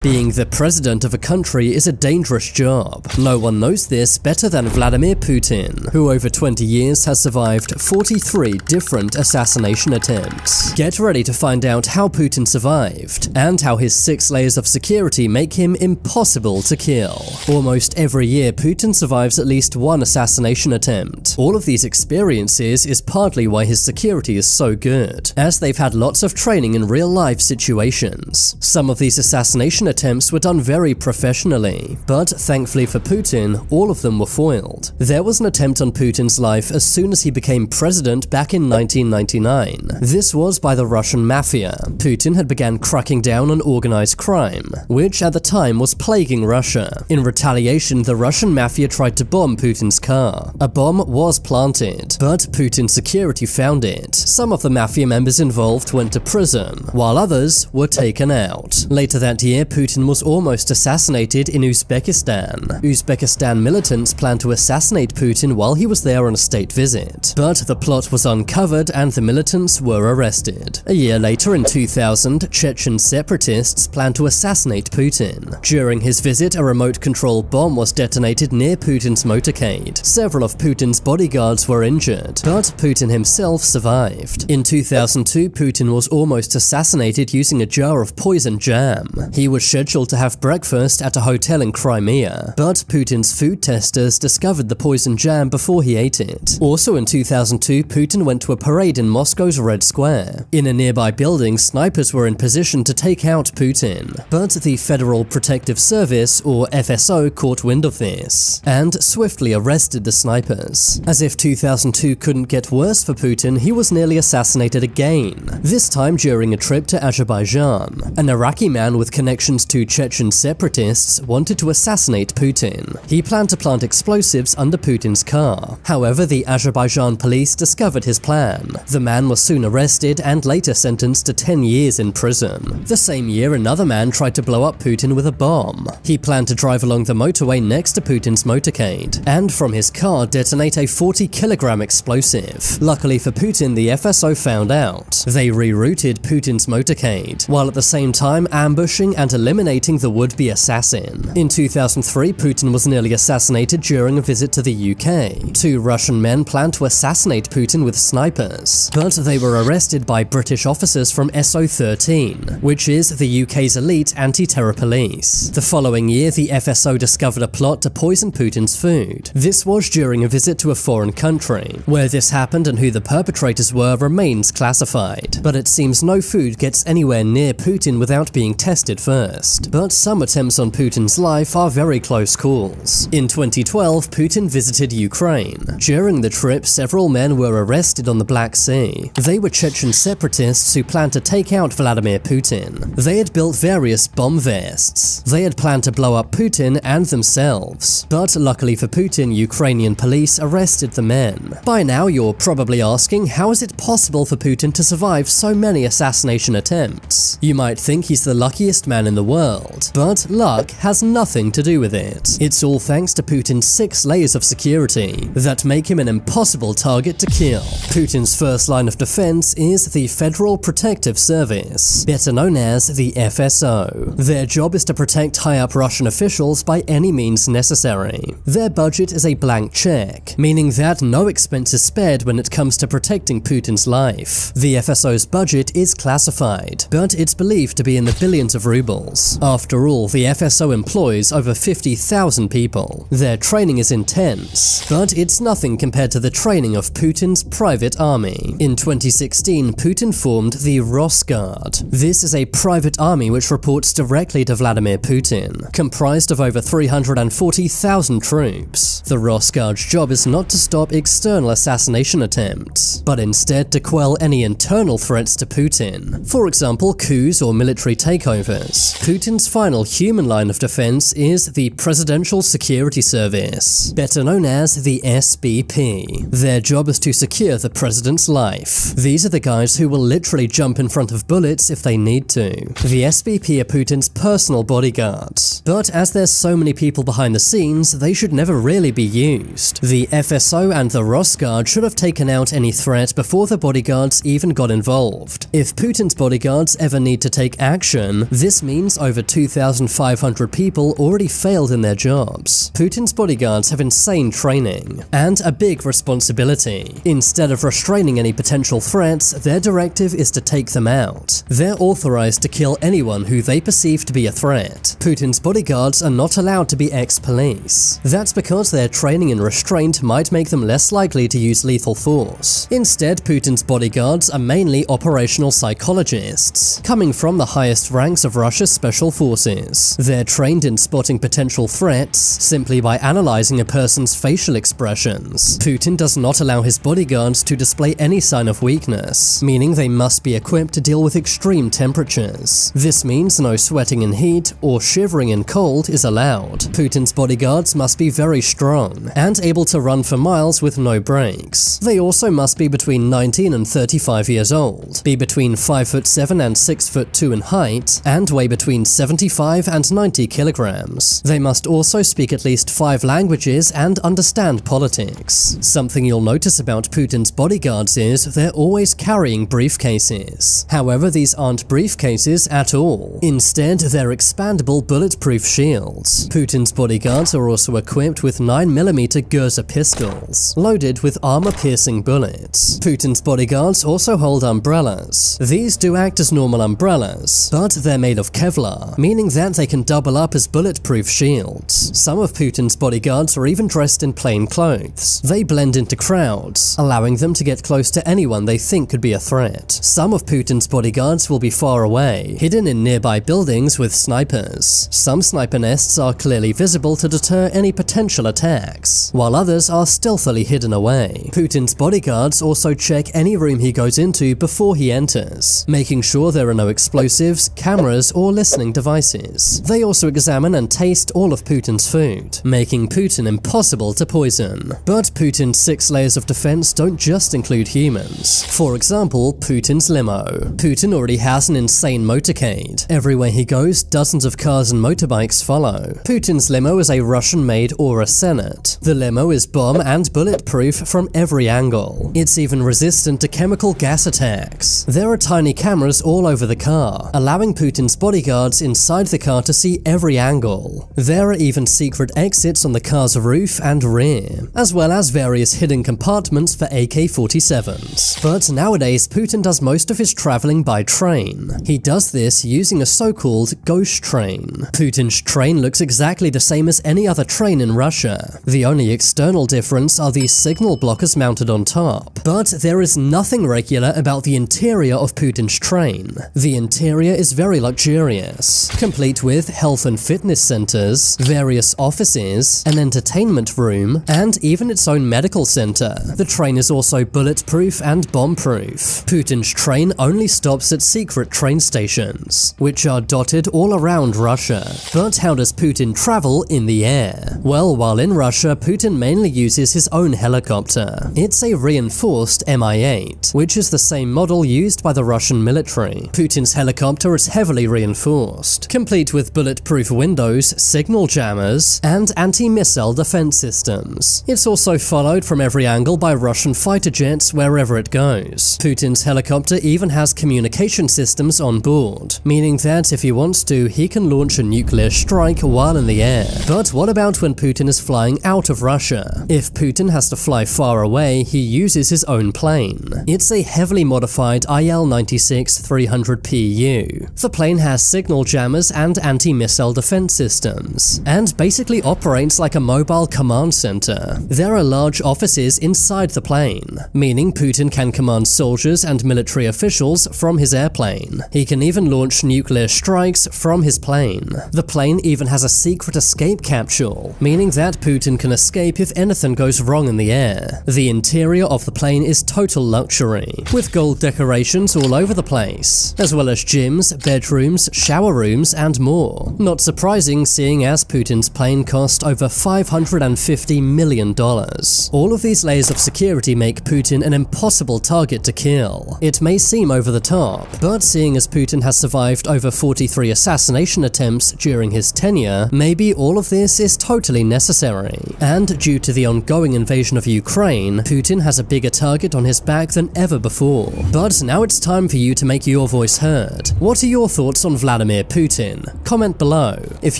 Being the president of a country is a dangerous job. No one knows this better than Vladimir Putin, who over 20 years has survived 43 different assassination attempts. Get ready to find out how Putin survived, and how his 6 layers of security make him impossible to kill. Almost every year, Putin survives at least one assassination attempt. All of these experiences is partly why his security is so good, as they've had lots of training in real-life situations. Some of these assassination attempts were done very professionally, but thankfully for Putin, all of them were foiled. There was an attempt on Putin's life as soon as he became president back in 1999. This was by the Russian mafia. Putin had begun cracking down on organized crime, which at the time was plaguing Russia. In retaliation, the Russian mafia tried to bomb Putin's car. A bomb was planted, but Putin's security found it. Some of the mafia members involved went to prison, while others were taken out. Later that year, Putin was almost assassinated in Uzbekistan. Uzbekistan militants planned to assassinate Putin while he was there on a state visit, but the plot was uncovered and the militants were arrested. A year later, in 2000, Chechen separatists planned to assassinate Putin. During his visit, a remote-controlled bomb was detonated near Putin's motorcade. Several of Putin's bodyguards were injured, but Putin himself survived. In 2002, Putin was almost assassinated using a jar of poison jam. He was scheduled to have breakfast at a hotel in Crimea, but Putin's food testers discovered the poison jam before he ate it. Also in 2002, Putin went to a parade in Moscow's Red Square. In a nearby building, snipers were in position to take out Putin, but the Federal Protective Service, or FSO, caught wind of this, and swiftly arrested the snipers. As if 2002 couldn't get worse for Putin, he was nearly assassinated again, this time during a trip to Azerbaijan. An Iraqi man with connections to Chechen separatists wanted to assassinate Putin. He planned to plant explosives under Putin's car. However, the Azerbaijan police discovered his plan. The man was soon arrested and later sentenced to 10 years in prison. The same year, another man tried to blow up Putin with a bomb. He planned to drive along the motorway next to Putin's motorcade, and from his car detonate a 40-kilogram explosive. Luckily for Putin, the FSO found out. They rerouted Putin's motorcade, while at the same time ambushing and eliminating the would-be assassin. In 2003, Putin was nearly assassinated during a visit to the UK. 2 Russian men planned to assassinate Putin with snipers, but they were arrested by British officers from SO13, which is the UK's elite anti-terror police. The following year, the FSO discovered a plot to poison Putin's food. This was during a visit to a foreign country. Where this happened and who the perpetrators were remains classified, but it seems no food gets anywhere near Putin without being tested first. But some attempts on Putin's life are very close calls. In 2012, Putin visited Ukraine. During the trip, several men were arrested on the Black Sea. They were Chechen separatists who planned to take out Vladimir Putin. They had built various bomb vests. They had planned to blow up Putin and themselves. But luckily for Putin, Ukrainian police arrested the men. By now, you're probably asking, how is it possible for Putin to survive so many assassination attempts? You might think he's the luckiest man in the world, but luck has nothing to do with it. It's all thanks to Putin's 6 layers of security that make him an impossible target to kill. Putin's first line of defense is the Federal Protective Service, better known as the FSO. Their job is to protect high-up Russian officials by any means necessary. Their budget is a blank check, meaning that no expense is spared when it comes to protecting Putin's life. The FSO's budget is classified, but it's believed to be in the billions of rubles. After all, the FSO employs over 50,000 people. Their training is intense, but it's nothing compared to the training of Putin's private army. In 2016, Putin formed the Rosguard. This is a private army which reports directly to Vladimir Putin, comprised of over 340,000 troops. The Rosguard's job is not to stop external assassination attempts, but instead to quell any internal threats to Putin. For example, coups or military takeovers. Putin's final human line of defense is the Presidential Security Service, better known as the SBP. Their job is to secure the president's life. These are the guys who will literally jump in front of bullets if they need to. The SBP are Putin's personal bodyguards, but as there's so many people behind the scenes, they should never really be used. The FSO and the Rosguard should have taken out any threat before the bodyguards even got involved. If Putin's bodyguards ever need to take action, this means Putin's over 2,500 people already failed in their jobs. Putin's bodyguards have insane training and a big responsibility. Instead of restraining any potential threats, their directive is to take them out. They're authorized to kill anyone who they perceive to be a threat. Putin's bodyguards are not allowed to be ex-police. That's because their training in restraint might make them less likely to use lethal force. Instead, Putin's bodyguards are mainly operational psychologists, coming from the highest ranks of Russia's special forces. They're trained in spotting potential threats simply by analyzing a person's facial expressions. Putin does not allow his bodyguards to display any sign of weakness, meaning they must be equipped to deal with extreme temperatures. This means no sweating in heat or shivering in cold is allowed. Putin's bodyguards must be very strong and able to run for miles with no breaks. They also must be between 19 and 35 years old, be between 5'7" and 6'2" in height, and weigh between 75 and 90 kilograms. They must also speak at least 5 languages and understand politics. Something you'll notice about Putin's bodyguards is they're always carrying briefcases. However, these aren't briefcases at all. Instead, they're expandable bulletproof shields. Putin's bodyguards are also equipped with 9mm Gurza pistols, loaded with armor-piercing bullets. Putin's bodyguards also hold umbrellas. These do act as normal umbrellas, but they're made of Kevlar, meaning that they can double up as bulletproof shields. Some of Putin's bodyguards are even dressed in plain clothes. They blend into crowds, allowing them to get close to anyone they think could be a threat. Some of Putin's bodyguards will be far away, hidden in nearby buildings with snipers. Some sniper nests are clearly visible to deter any potential attacks, while others are stealthily hidden away. Putin's bodyguards also check any room he goes into before he enters, making sure there are no explosives, cameras, or listening devices. They also examine and taste all of Putin's food, making Putin impossible to poison. But Putin's 6 layers of defense don't just include humans. For example, Putin's limo. Putin already has an insane motorcade. Everywhere he goes, dozens of cars and motorbikes follow. Putin's limo is a Russian-made Aura Senate. The limo is bomb and bulletproof from every angle. It's even resistant to chemical gas attacks. There are tiny cameras all over the car, allowing Putin's bodyguards inside the car to see every angle. There are even secret exits on the car's roof and rear, as well as various hidden compartments for AK-47s. But nowadays, Putin does most of his traveling by train. He does this using a so-called ghost train. Putin's train looks exactly the same as any other train in Russia. The only external difference are these signal blockers mounted on top. But there is nothing regular about the interior of Putin's train. The interior is very luxurious, complete with health and fitness centers, various offices, an entertainment room, and even its own medical center. The train is also bulletproof and bomb-proof. Putin's train only stops at secret train stations, which are dotted all around Russia. But how does Putin travel in the air? Well, while in Russia, Putin mainly uses his own helicopter. It's a reinforced Mi-8, which is the same model used by the Russian military. Putin's helicopter is heavily reinforced, complete with bulletproof windows, signal jammers, and anti-missile defense systems. It's also followed from every angle by Russian fighter jets wherever it goes. Putin's helicopter even has communication systems on board, meaning that if he wants to, he can launch a nuclear strike while in the air. But what about when Putin is flying out of Russia? If Putin has to fly far away, he uses his own plane. It's a heavily modified IL-96-300PU. The plane has signal jammers and anti-missile defense systems, and basically operates like a mobile command center. There are large offices inside the plane, meaning Putin can command soldiers and military officials from his airplane. He can even launch nuclear strikes from his plane. The plane even has a secret escape capsule, meaning that Putin can escape if anything goes wrong in the air. The interior of the plane is total luxury, with gold decorations all over the place, as well as gyms, bedrooms, shower rooms, and more. Not surprising, seeing as Putin's plane cost over $550 million. All of these layers of security make Putin an impossible target to kill. It may seem over the top, but seeing as Putin has survived over 43 assassination attempts during his tenure, maybe all of this is totally necessary. And due to the ongoing invasion of Ukraine, Putin has a bigger target on his back than ever before. But now it's time for you to make your voice heard. What are your thoughts on Vladimir Vladimir Putin? Comment below. If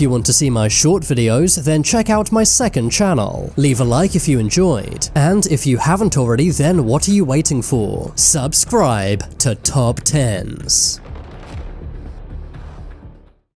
you want to see my short videos, then check out my second channel. Leave a like if you enjoyed. And if you haven't already, then what are you waiting for? Subscribe to Top 10s.